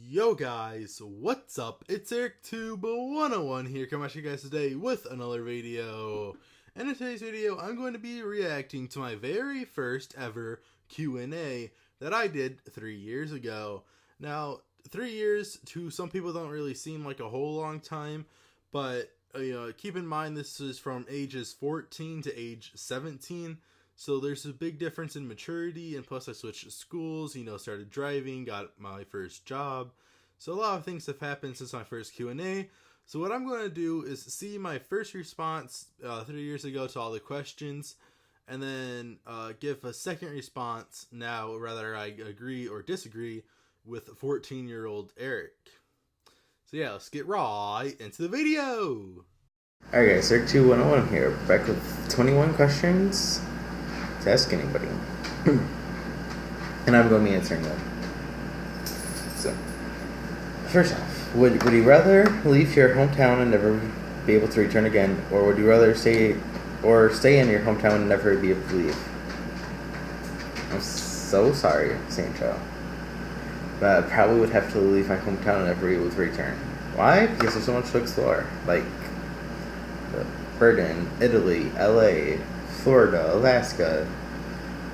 Yo guys, what's up? It's EricTube101 here coming at you guys today with another video. And in today's video, I'm going to be reacting to my very first ever Q&A that I did 3 years ago. Now, 3 years to some people don't really seem like a whole long time, but keep in mind this is from ages 14 to age 17. So there's a big difference in maturity, and plus I switched schools, started driving, got my first job. So a lot of things have happened since my first Q&A. So what I'm going to do is see my first response 3 years ago to all the questions, and then give a second response now, whether I agree or disagree with 14-year-old Eric. So yeah, let's get right into the video! Alright guys, Eric2101 here, back with 21 questions to ask anybody. And I'm going to be answering them. So, first off, would you rather leave your hometown and never be able to return again, or would you rather stay in your hometown and never be able to leave? I'm so sorry, Sancho, but I probably would have to leave my hometown and never be able to return. Why? Because there's so much to explore, like Bergen, Italy, LA, Florida, Alaska,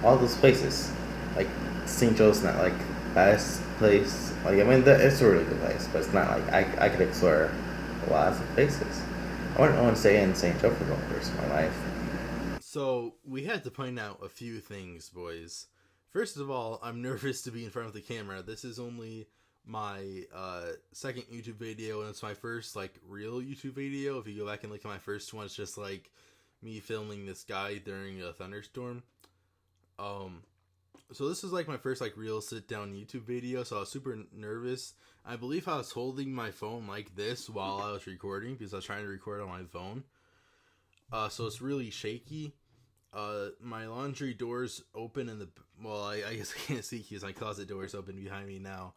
all those places. Like, St. Joe's not like the best place. Like, I mean, it's a really good place, but it's not like I could explore lots of places. I wouldn't want to stay in St. Joe for the rest of my life. So we had to point out a few things, boys. First of all, I'm nervous to be in front of the camera. This is only my second YouTube video, and it's my first real YouTube video. If you go back and look at my first one, it's just like me filming this guy during a thunderstorm. So this is my first real sit down YouTube video, so I was super nervous. I believe I was holding my phone like this while I was recording because I was trying to record on my phone. So it's really shaky. My laundry door's open in the, well, I guess I can't see because my closet door is open behind me now.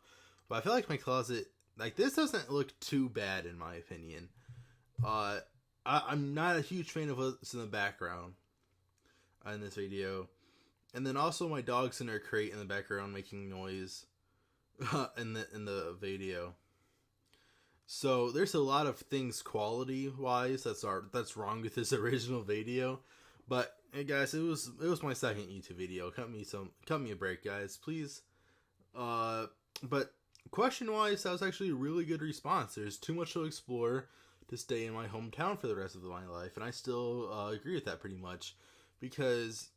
But I feel like my closet, this doesn't look too bad in my opinion. I'm not a huge fan of what's in the background in this video. And then also my dog's in her crate in the background making noise in the video. So there's a lot of things quality wise that's wrong with this original video. But hey guys, it was my second YouTube video. Cut me a break, guys, please. But question wise, that was actually a really good response. There's too much to explore to stay in my hometown for the rest of my life, and I still agree with that pretty much, because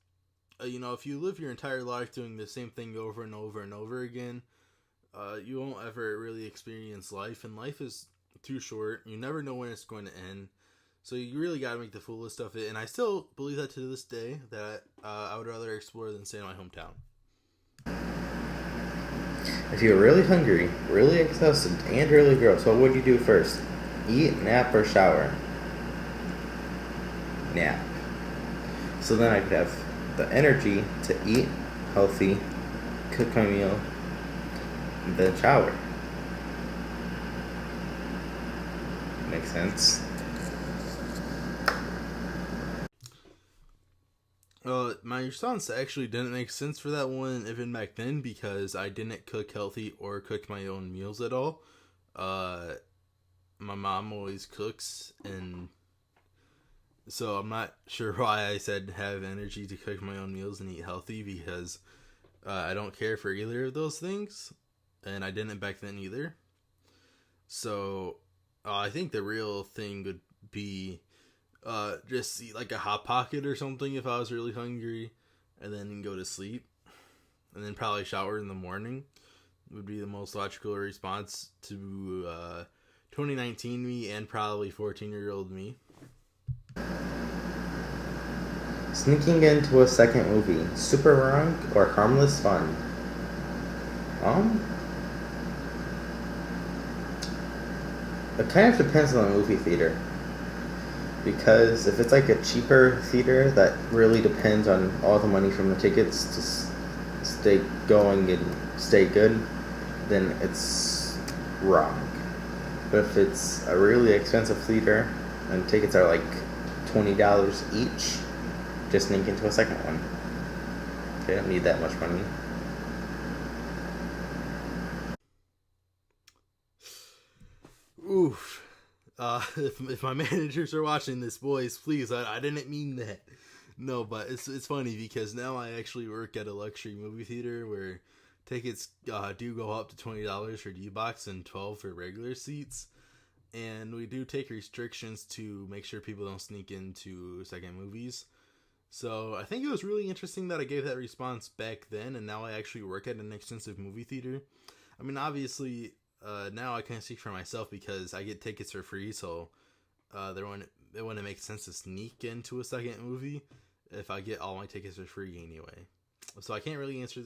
if you live your entire life doing the same thing over and over and over again, you won't ever really experience life, and life is too short. You never know when it's going to end, so you really got to make the fullest of it. And I still believe that to this day, that I would rather explore than stay in my hometown. If you were really hungry, really exhausted, and really gross, what would you do first? Eat, nap, or shower? Nap. So then I could have the energy to eat healthy, cook my meal, and then shower. Makes sense. My response actually didn't make sense for that one even back then, because I didn't cook healthy or cook my own meals at all. My mom always cooks, and so I'm not sure why I said have energy to cook my own meals and eat healthy, because I don't care for either of those things, and I didn't back then either. So I think the real thing would be just eat a Hot Pocket or something if I was really hungry, and then go to sleep, and then probably shower in the morning would be the most logical response to 2019 me and probably 14-year-old me. Sneaking into a second movie, super wrong or harmless fun? It kind of depends on the movie theater. Because if it's a cheaper theater that really depends on all the money from the tickets to stay going and stay good, then it's wrong. But if it's a really expensive theater and tickets are $20 each, just sneak into a second one. They don't need that much money. Oof. If my managers are watching this, boys, please, I didn't mean that. No, but it's funny because now I actually work at a luxury movie theater where tickets do go up to $20 for D-Box and $12 for regular seats. And we do take restrictions to make sure people don't sneak into second movies. So I think it was really interesting that I gave that response back then, and now I actually work at an extensive movie theater. I mean, obviously, now I can't speak for myself because I get tickets for free, so it wouldn't make sense to sneak into a second movie if I get all my tickets for free anyway. So I can't really answer.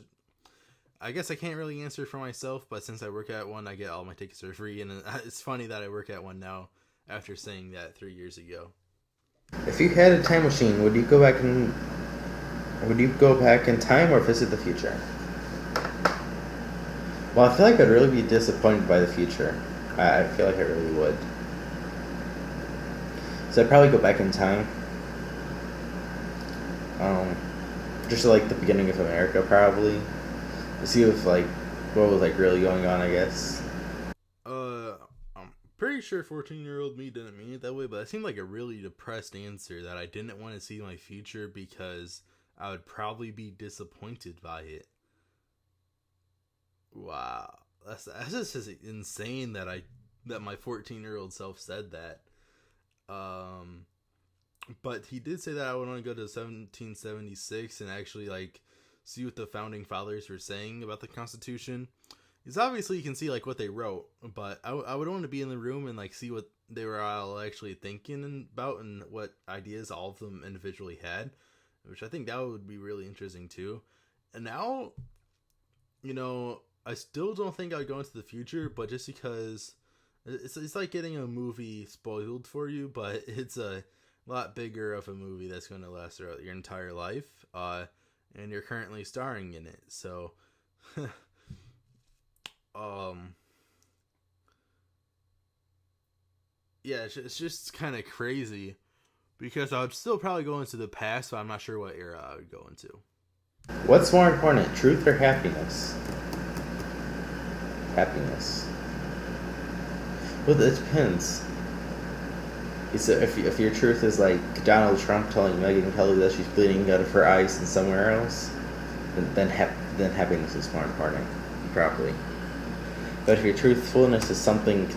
I guess I can't really answer for myself, but since I work at one, I get all my tickets for free, and it's funny that I work at one now after saying that 3 years ago. If you had a time machine, would you go back in time or visit the future? Well, I feel like I'd really be disappointed by the future. I feel like I really would. So I'd probably go back in time. Just to, like, the beginning of America, probably. To see if, like, what was, like, really going on, I guess. I'm pretty sure 14-year-old me didn't mean it that way, but that seemed like a really depressed answer, that I didn't want to see my future because I would probably be disappointed by it. Wow. That's just insane that my 14-year-old self said that. But he did say that I would want to go to 1776 and actually, like, see what the founding fathers were saying about the Constitution. Because obviously you can see, like, what they wrote, but I would want to be in the room and, like, see what they were all actually thinking about and what ideas all of them individually had, which I think that would be really interesting too. And now, you know, I still don't think I would go into the future, but just because it's like getting a movie spoiled for you, but it's a lot bigger of a movie that's going to last throughout your entire life, and you're currently starring in it. So, yeah, it's just kind of crazy because I would still probably go into the past, but I'm not sure what era I would go into. What's more important, truth or happiness? Happiness. Well, it depends. So if your truth is like Donald Trump telling Megyn Kelly that she's bleeding out of her eyes and somewhere else, then happiness is more important, probably. But if your truthfulness is something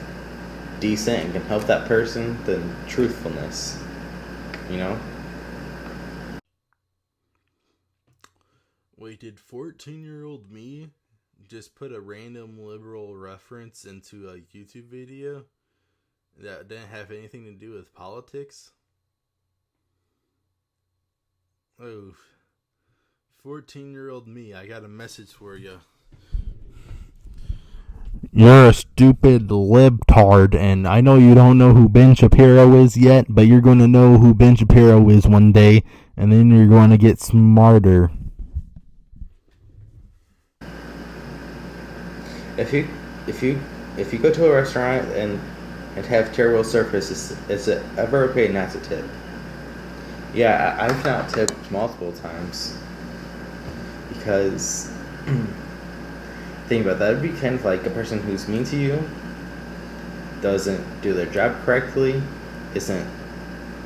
decent and can help that person, then truthfulness, you know? Wait, did 14-year-old me just put a random liberal reference into a YouTube video that didn't have anything to do with politics? Oh, 14-year-old me, I got a message for you. You're a stupid libtard, and I know you don't know who Ben Shapiro is yet, but you're going to know who Ben Shapiro is one day, and then you're going to get smarter. If you go to a restaurant and have terrible service, is it ever okay not to tip? Yeah, I've not tipped multiple times because think about that. It'd be kind of like a person who's mean to you, doesn't do their job correctly, isn't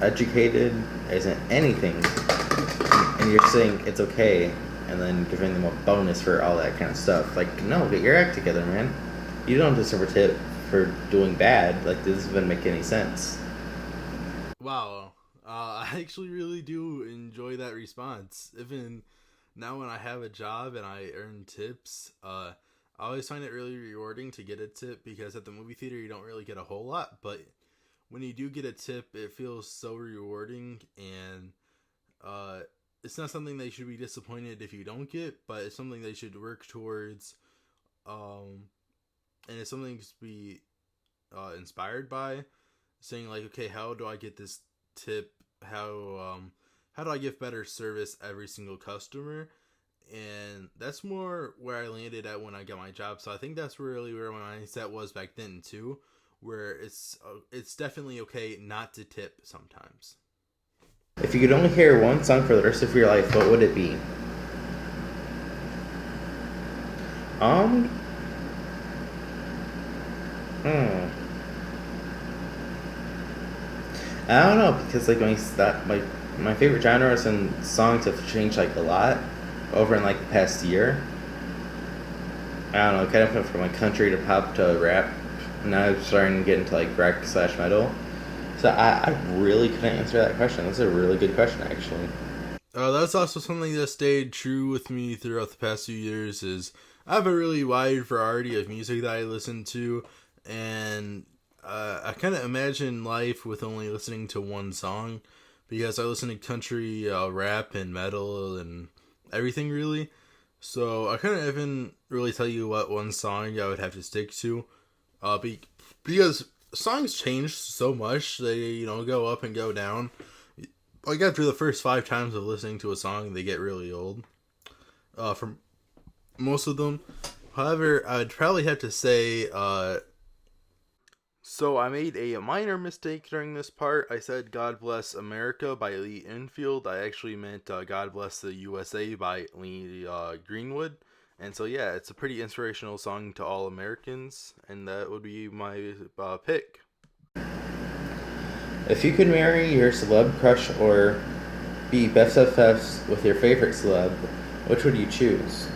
educated, isn't anything, and you're saying it's okay, and then giving them a bonus for all that kind of stuff. Like, no, get your act together, man. You don't deserve a tip for doing bad. Like, this doesn't make any sense. Wow. I actually really do enjoy that response. Even now when I have a job and I earn tips, I always find it really rewarding to get a tip because at the movie theater you don't really get a whole lot, but when you do get a tip, it feels so rewarding, and it's not something that you should be disappointed if you don't get, but it's something they should work towards, and it's something to be inspired by, saying like, okay, how do I get this tip? How do I give better service every single customer? And that's more where I landed at when I got my job. So I think that's really where my mindset was back then too, where it's definitely okay not to tip sometimes. If you could only hear one song for the rest of your life, what would it be? I don't know because like my favorite genres and songs have changed like a lot over in like the past year. I don't know, kind of went from like country to pop to rap. Now I'm starting to get into like rock slash metal. So I really couldn't answer that question. That's a really good question, actually. That's also something that stayed true with me throughout the past few years. Is I have a really wide variety of music that I listen to, and I kind of imagine life with only listening to one song, because I listen to country, rap, and metal, and everything really. So I kind of even really tell you what one song I would have to stick to, because songs change so much. They go up and go down. Like after the first 5 times of listening to a song, they get really old. For most of them, however, I'd probably have to say. So I made a minor mistake during this part. I said "God Bless America" by Lee Enfield. I actually meant "God Bless the USA" by Lee Greenwood. And so yeah, it's a pretty inspirational song to all Americans, and that would be my pick. If you could marry your celeb crush or be BFFs with your favorite celeb, which would you choose?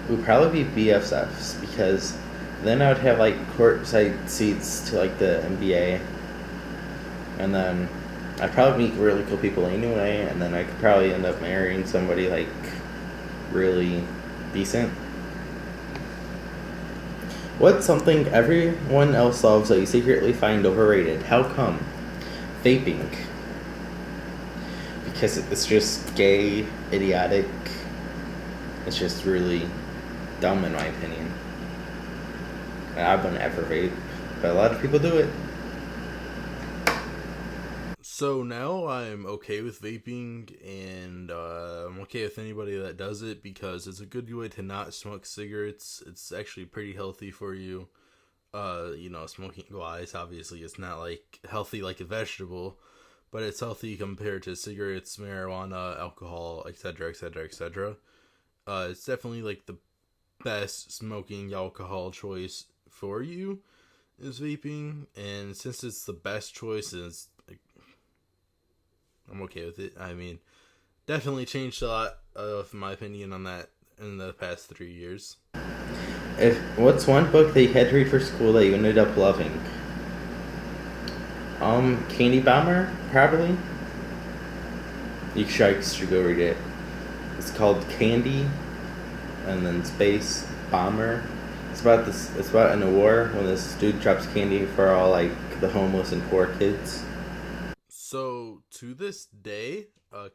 It would probably be BFFs because then I would have like courtside seats to like the NBA, and then I'd probably meet really cool people anyway, and then I could probably end up marrying somebody like really decent. What's something everyone else loves that you secretly find overrated? How come? Vaping. Because it's just gay, idiotic. It's just really dumb in my opinion. And I wouldn't ever vape, but a lot of people do it. So now I'm okay with vaping, and I'm okay with anybody that does it because it's a good way to not smoke cigarettes. It's actually pretty healthy for you. Smoking wise, obviously it's not like healthy like a vegetable, but it's healthy compared to cigarettes, marijuana, alcohol, etc., etc., etc. It's definitely like the best smoking alcohol choice for you is vaping, and since it's the best choice, I'm okay with it. I mean, definitely changed a lot of my opinion on that in the past 3 years. If what's one book that you had to read for school that you ended up loving? Candy Bomber, probably. You should go read it. It's called Candy, and then Space Bomber. It's about this. It's about in a war when this dude drops candy for all like the homeless and poor kids. So to this day,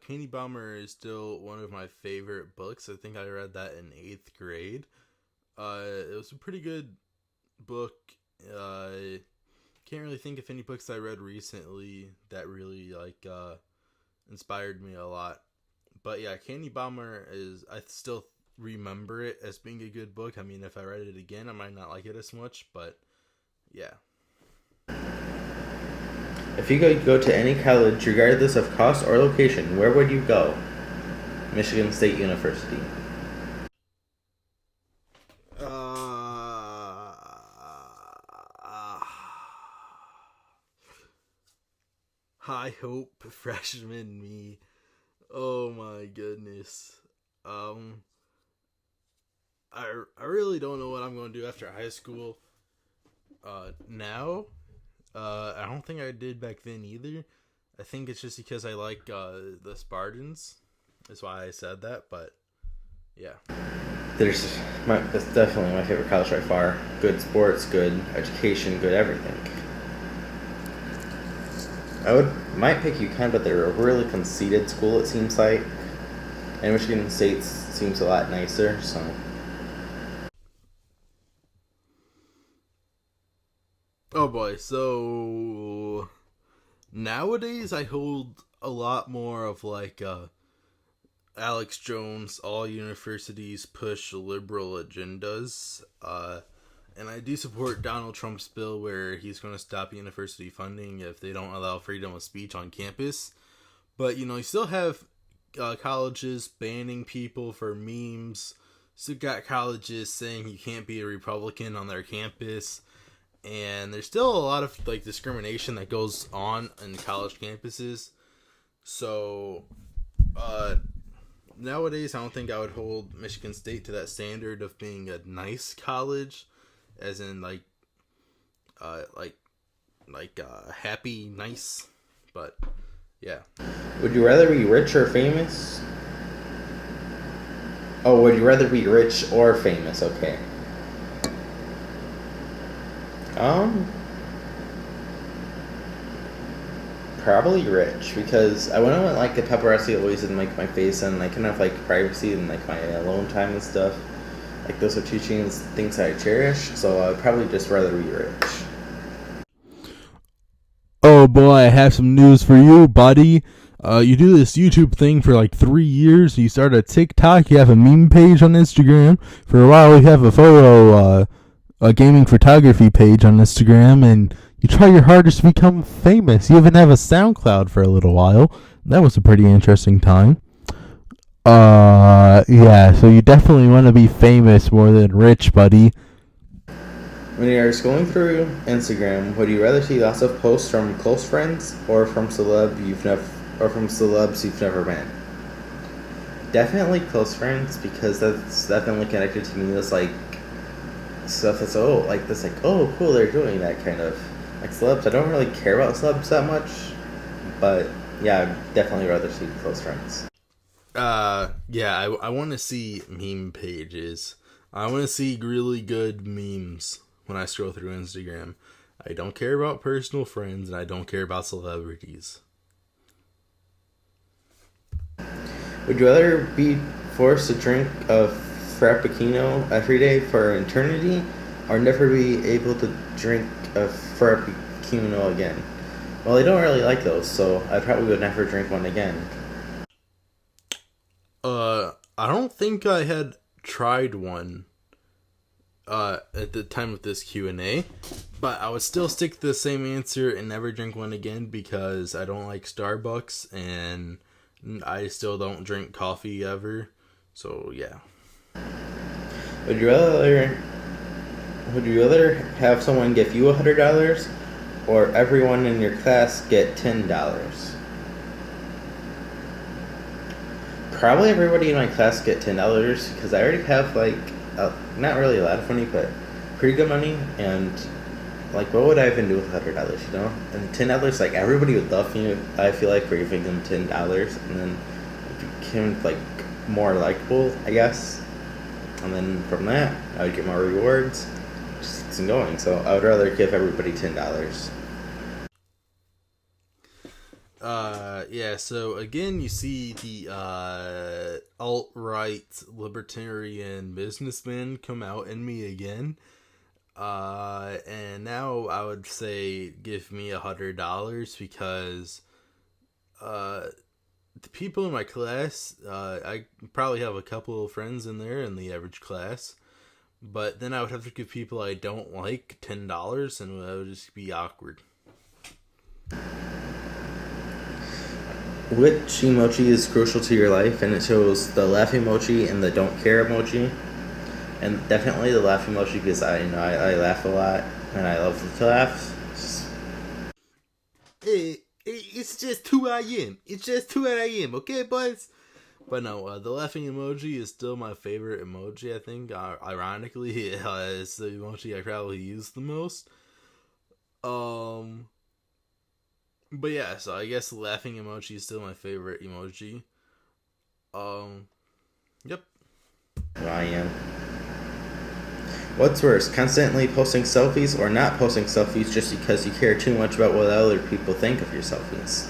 Candy Bomber is still one of my favorite books. I think I read that in 8th grade. It was a pretty good book. Can't really think of any books I read recently that really inspired me a lot. But yeah, Candy Bomber I still remember it as being a good book. I mean, if I read it again, I might not like it as much, but yeah. If you could go to any college, regardless of cost or location, where would you go? Michigan State University. High hope freshman me. Oh my goodness. I really don't know what I'm going to do after high school. Now, I don't think I did back then either. I think it's just because I like the Spartans. That's why I said that. But yeah, That's definitely my favorite college by far. Good sports, good education, good everything. Might pick UConn, but they're a really conceited school. It seems like, and Michigan State seems a lot nicer. So. Oh boy, so nowadays I hold a lot more of Alex Jones, all universities push liberal agendas, and I do support Donald Trump's bill where he's going to stop university funding if they don't allow freedom of speech on campus. But, you still have colleges banning people for memes, still got colleges saying you can't be a Republican on their campus. and there's still a lot of like discrimination that goes on in college campuses. So nowadays I don't think I would hold Michigan State to that standard of being a nice college, as in like happy nice. But yeah. Would you rather be rich or famous? Oh, would you rather be rich or famous? Okay. Probably rich, because I wouldn't want like the paparazzi always in like my face, and I can have like privacy and like my alone time and stuff. Like those are two things I cherish, so I'd probably just rather be rich. Oh boy, I have some news for you, buddy. You do this YouTube thing for like 3 years. You start a TikTok. You have a meme page on Instagram. For a while, you have a gaming photography page on Instagram, and you try your hardest to become famous. You even have a SoundCloud for a little while. That was a pretty interesting time. Yeah, so you definitely want to be famous more than rich, buddy. When you're scrolling through Instagram, would you rather see lots of posts from close friends or from celebs you've never met? Definitely close friends, because that's definitely connected to me. That's like stuff that's oh cool, they're doing that kind of like celebs. I don't really care about celebs that much, but yeah, I'd definitely rather see close friends. Yeah, I want to see meme pages. I want to see really good memes when I scroll through Instagram. I don't care about personal friends, and I don't care about celebrities. Would you rather be forced to drink a Frappuccino every day for eternity, or never be able to drink a Frappuccino again? Well, I don't really like those, so I probably would never drink one again. I don't think I had tried one at the time of this Q&A, but I would still stick to the same answer and never drink one again, because I don't like Starbucks and I still don't drink coffee ever. So yeah. Would you rather have someone give you $100 or everyone in your class get $10? Probably everybody in my class get $10, because I already have like not really a lot of money, but pretty good money. And like, what would I even do with $100? You know, and $10, like everybody would love me. I feel like for giving them $10, and then it became like more likable, I guess. And then from that, I would get more rewards, just keeps going. So I would rather give everybody $10. Yeah, so again, you see the alt-right libertarian businessman come out in me again. And now I would say give me $100, because the people in my class, I probably have a couple of friends in there in the average class, but then I would have to give people I don't like $10, and that would just be awkward. Which emoji is crucial to your life? And it shows the laugh emoji and the don't care emoji. And definitely the laugh emoji, because I laugh a lot and I love to laugh. Hey, it's just who I am. It's just who I am, okay, boys? But no, the laughing emoji is still my favorite emoji, I think. Ironically, it's the emoji I probably use the most. But yeah, so I guess the laughing emoji is still my favorite emoji. Yep. I am. What's worse, constantly posting selfies or not posting selfies just because you care too much about what other people think of your selfies?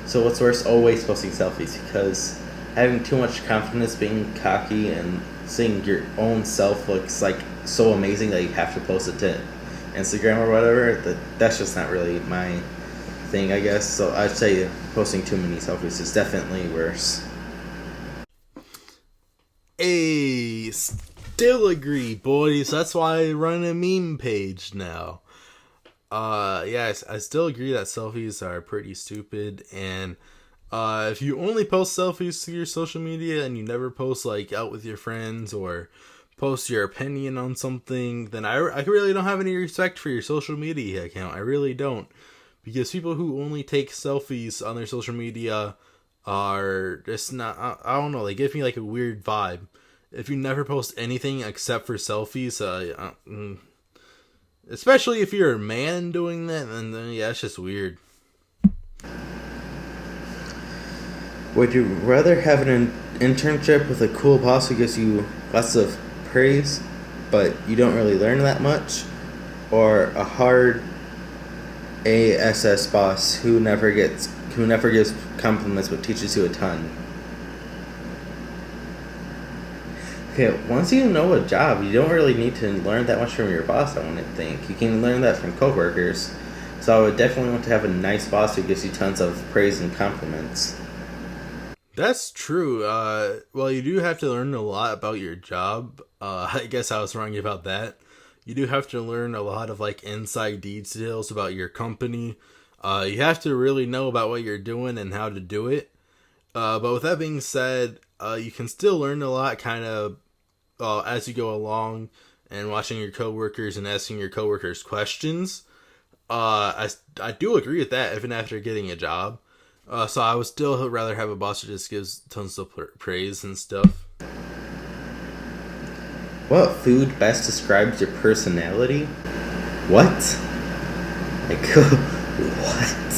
So what's worse, always posting selfies, because having too much confidence, being cocky, and seeing your own self looks like so amazing that you have to post it to Instagram or whatever, that's just not really my thing, I guess. So I'd say posting too many selfies is definitely worse. Hey, still agree, boys. That's why I run a meme page now. Yes, I still agree that selfies are pretty stupid, and if you only post selfies to your social media and you never post like out with your friends or post your opinion on something, then I really don't have any respect for your social media account. I really don't. Because people who only take selfies on their social media are just not, I don't know, they give me like a weird vibe. If you never post anything except for selfies, especially if you're a man doing that, then yeah, it's just weird. Would you rather have an internship with a cool boss who gives you lots of praise, but you don't really learn that much, or a hard ASS boss who never gives compliments but teaches you a ton? Okay, once you know a job, you don't really need to learn that much from your boss, I wouldn't think. You can learn that from coworkers. So I would definitely want to have a nice boss who gives you tons of praise and compliments. That's true. Well, you do have to learn a lot about your job. I guess I was wrong about that. You do have to learn a lot of like inside details about your company. You have to really know about what you're doing and how to do it. But with that being said, you can still learn a lot kind of as you go along and watching your coworkers and asking your coworkers questions. I do agree with that even after getting a job. So I would still rather have a boss who just gives tons of praise and stuff. What food best describes your personality? What? Like, what?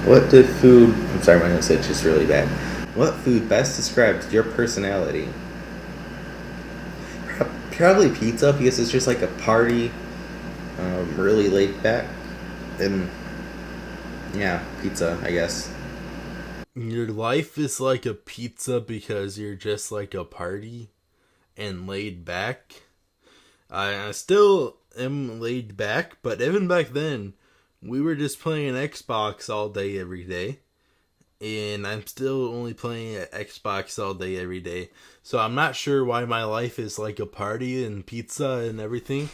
What did food... I'm sorry, my nose itch is really bad. What food best describes your personality? Probably pizza, because it's just like a party, really laid back. And, yeah, pizza, I guess. Your life is like a pizza because you're just like a party and laid back. I still am laid back, but even back then, we were just playing Xbox all day, every day. And I'm still only playing Xbox all day, every day. So I'm not sure why my life is like a party and pizza and everything.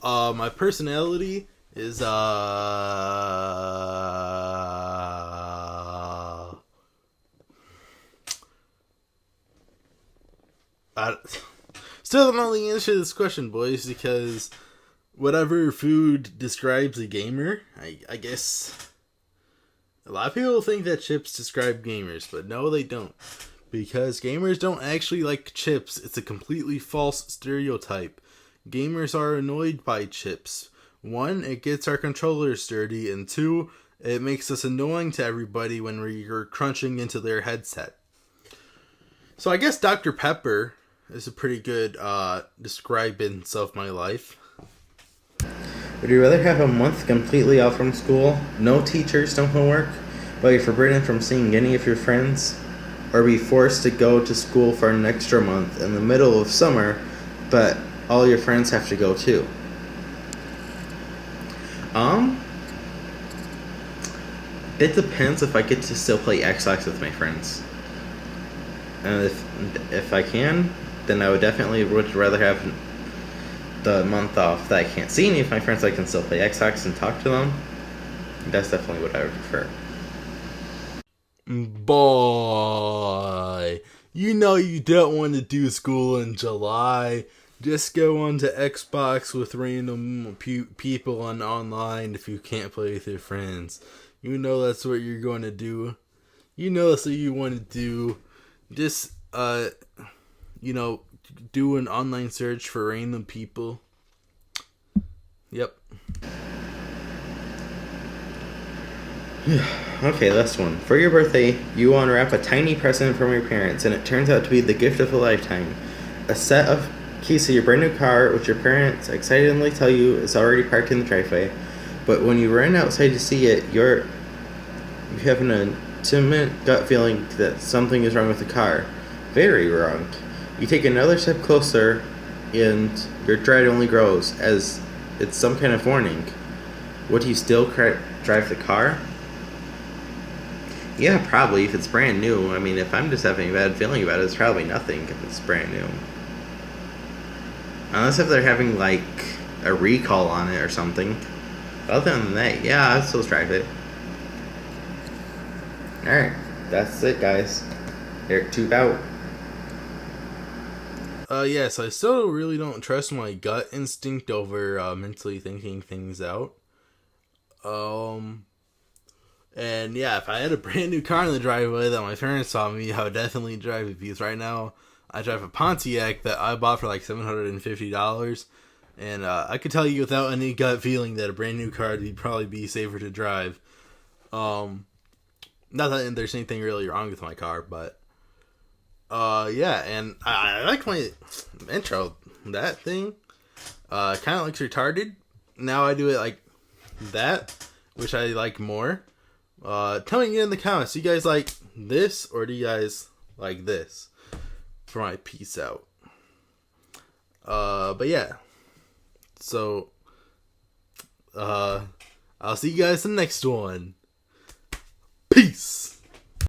My personality is, still don't know the answer to this question, boys, because whatever food describes a gamer, I guess a lot of people think that chips describe gamers, but no, they don't, because gamers don't actually like chips. It's a completely false stereotype. Gamers are annoyed by chips. 1, it gets our controllers dirty, and 2, it makes us annoying to everybody when we're crunching into their headset. So I guess Dr. Pepper is a pretty good description of my life. Would you rather have a month completely off from school, no teachers, no homework, but you're forbidden from seeing any of your friends, or be forced to go to school for an extra month in the middle of summer, but all your friends have to go too? It depends if I get to still play Xbox with my friends. And if I can, then I would definitely rather have the month off that I can't see any of my friends. I can still play Xbox and talk to them. That's definitely what I would prefer. Boy, you know you don't want to do school in July. Just go on to Xbox with random people on online if you can't play with your friends. You know that's what you're going to do. You know that's what you want to do. Just, do an online search for random people. Yep. Okay, last one. For your birthday, you unwrap a tiny present from your parents, and it turns out to be the gift of a lifetime. A set of keys to your brand new car, which your parents excitedly tell you is already parked in the driveway. But when you run outside to see it, you have an intimate gut feeling that something is wrong with the car. Very wrong. You take another step closer, and your dread only grows, as it's some kind of warning. Would you still drive the car? Yeah, probably, if it's brand new. I mean, if I'm just having a bad feeling about it, it's probably nothing if it's brand new. Unless if they're having, like, a recall on it or something. Other than that, yeah, I'd still drive it. Alright, that's it, guys. Eric, tube out. Yes, I still really don't trust my gut instinct over mentally thinking things out. And yeah, if I had a brand new car in the driveway that my parents saw me, I would definitely drive it, because right now I drive a Pontiac that I bought for like $750, and I could tell you without any gut feeling that a brand new car would probably be safer to drive. Not that there's anything really wrong with my car, but yeah, and I like my intro. That thing kind of looks retarded. Now I do it like that, which I like more. Tell me in the comments, do you guys like this or do you guys like this for my peace out? But yeah, so I'll see you guys in the next one. Peace.